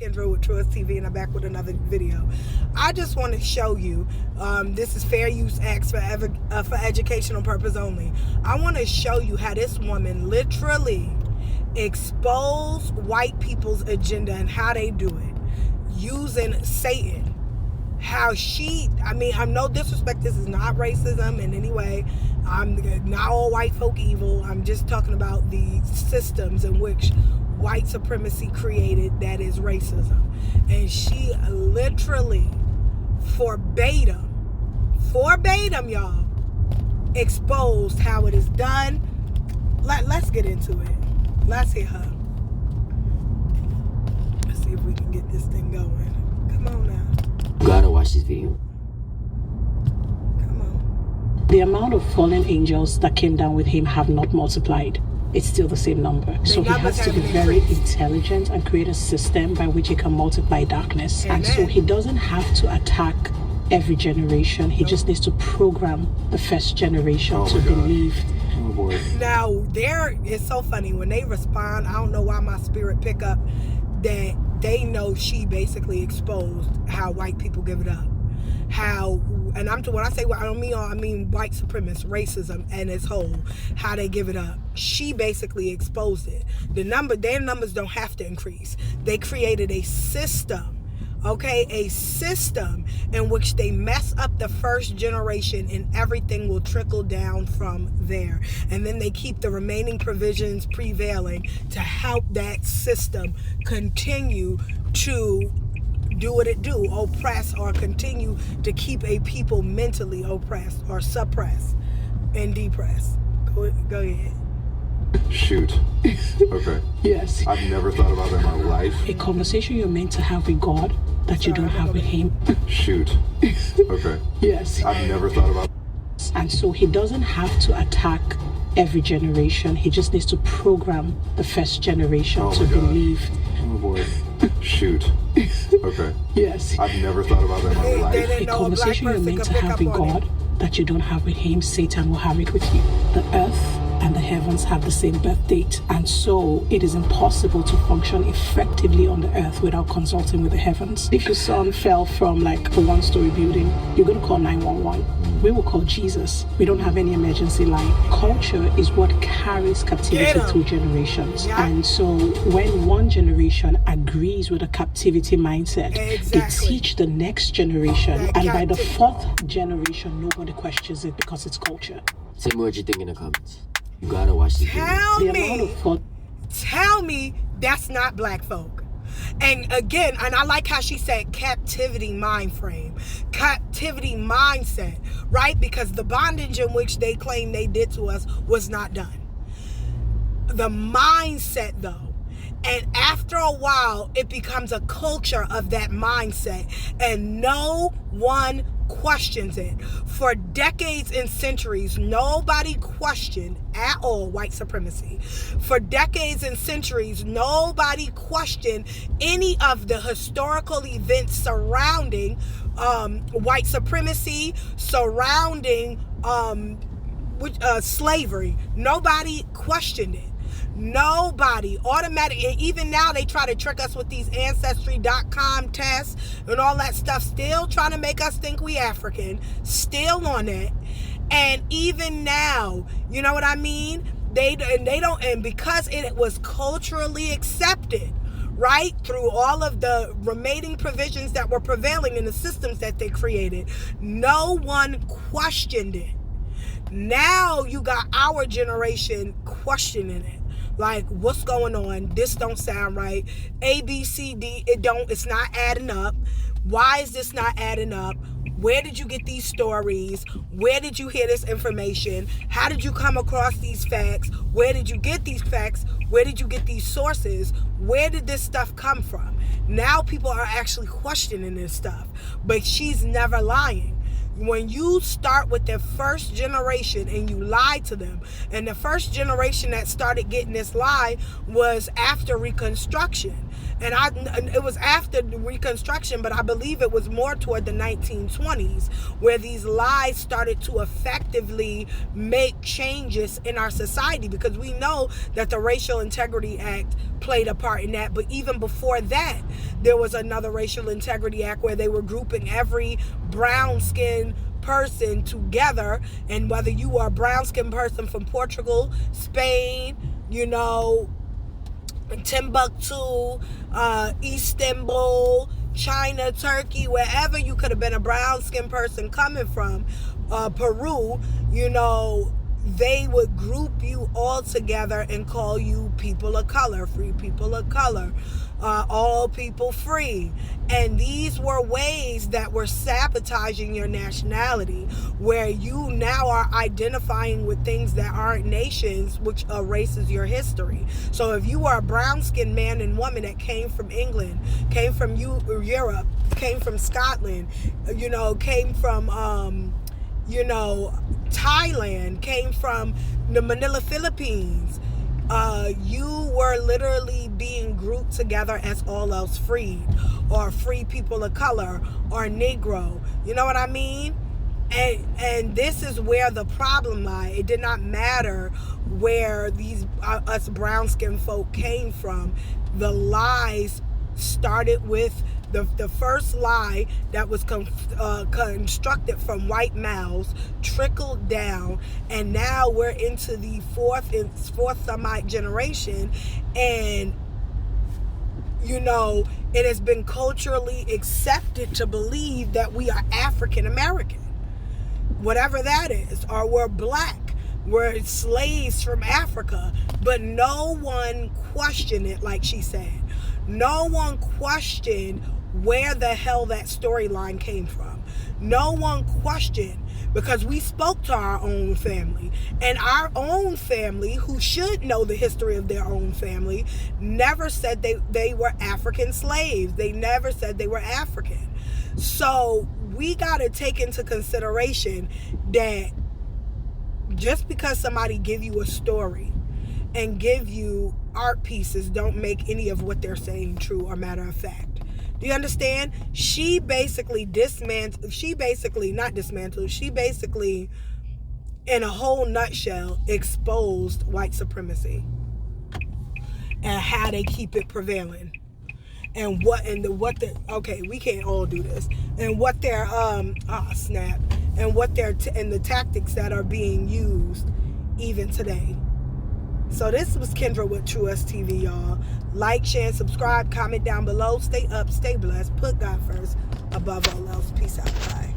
Kendra with Truist TV, and I'm back with another video. I just want to show you, this is Fair Use Acts for educational purpose only. I want to show you how this woman literally exposed white people's agenda and how they do it using Satan. How I'm no disrespect, this is not racism in any way. I'm not all white folk evil. I'm just talking about the systems in which white supremacy created, that is racism. And she literally verbatim, y'all, exposed how it is done. Let's get into it. Let's hear her. Let's see if we can get this thing going. Come on now. You gotta watch this video. Come on. The amount of fallen angels that came down with him have not multiplied. It's still the same number. So he has to be very intelligent and create a system by which he can multiply darkness. Amen. And so he doesn't have to attack every generation. He just needs to program the first generation to believe. Oh boy. Now, it's so funny when they respond. I don't know why my spirit pick up that they know she basically exposed how white people give it up. When I say I mean white supremacist racism and its whole, how they give it up. She basically exposed it. Their numbers don't have to increase. They created a system. Okay, a system in which they mess up the first generation and everything will trickle down from there. And then they keep the remaining provisions prevailing to help that system continue to do what it do, oppress or continue to keep a people mentally oppressed or suppressed and depressed. Go ahead. Shoot. Okay. Yes. I've never thought about that in my life. A conversation you're meant to have with God that you don't have with him. Shoot. Okay. Yes. I've never thought about. And so he doesn't have to attack every generation. He just needs to program the first generation to believe. Oh boy. Shoot. Okay. Yes. I've never thought about that in my life. A conversation you're meant to have with God that you don't have with him, Satan will have it with you. The earth and the heavens have the same birth date, and so it is impossible to function effectively on the earth without consulting with the heavens. If your son fell from like a one-story building, you're going to call 911. We will call Jesus. We don't have any emergency line. Culture is what carries captivity through generations. Yeah. And so when one generation agrees with a captivity mindset, they teach the next generation, and by the fourth generation, nobody questions it because it's culture. Say me what you think in the comments. You gotta watch this video. Tell me that's not black folk. And again, and I like how she said captivity mind frame, captivity mindset, right? Because the bondage in which they claim they did to us was not done. The mindset though. And after a while, it becomes a culture of that mindset, and no one questions it. For decades and centuries, nobody questioned at all white supremacy. For decades and centuries, nobody questioned any of the historical events surrounding white supremacy, surrounding slavery. Nobody questioned it. Nobody automatic. And even now they try to trick us with these ancestry.com tests and all that stuff, still trying to make us think we African, still on it. And even now, you know what I mean, they don't, and because it was culturally accepted, right, through all of the remaining provisions that were prevailing in the systems that they created, no one questioned it. Now you got our generation questioning it. Like, what's going on? This don't sound right. A, B, C, D, it's not adding up. Why is this not adding up? Where did you get these stories? Where did you hear this information? How did you come across these facts? Where did you get these facts? Where did you get these sources? Where did this stuff come from? Now people are actually questioning this stuff, but she's never lying. When you start with the first generation and you lie to them, and the first generation that started getting this lie was after Reconstruction. And it was after Reconstruction, but I believe it was more toward the 1920s where these lies started to effectively make changes in our society, because we know that the Racial Integrity Act played a part in that. But even before that, there was another Racial Integrity Act where they were grouping every brown-skinned person together, and whether you are a brown-skinned person from Portugal, Spain, Timbuktu, Istanbul, China, Turkey, wherever you could have been a brown-skinned person coming from, Peru, they would group you all together and call you people of color, free people of color, all people free. And these were ways that were sabotaging your nationality, where you now are identifying with things that aren't nations, which erases your history. So if you are a brown-skinned man and woman that came from England, came from Europe, came from Scotland, came from Thailand, came from the Manila, Philippines, you were literally being grouped together as all else freed, or free people of color, or Negro. You know what I mean? And this is where the problem lies. It did not matter where these us brown-skinned folk came from. The lies started with the first lie that was constructed from white mouths, trickled down, and now we're into the fourth Semite generation, and it has been culturally accepted to believe that we are African American, whatever that is, or we're black, we're slaves from Africa. But no one questioned it, like she said. No one questioned where the hell that storyline came from. No one questioned, because we spoke to our own family, and our own family, who should know the history of their own family, never said they were African slaves. They never said they were African. So we got to take into consideration that just because somebody give you a story and give you art pieces don't make any of what they're saying true or matter of fact. Do you understand? She basically, in a whole nutshell, exposed white supremacy and how they keep it prevailing, and okay, we can't all do this, and what their and what their and the tactics that are being used even today. So this was Kendra with True Us TV, y'all. Like, share, and subscribe. Comment down below. Stay up, stay blessed. Put God first above all else. Peace out. Bye.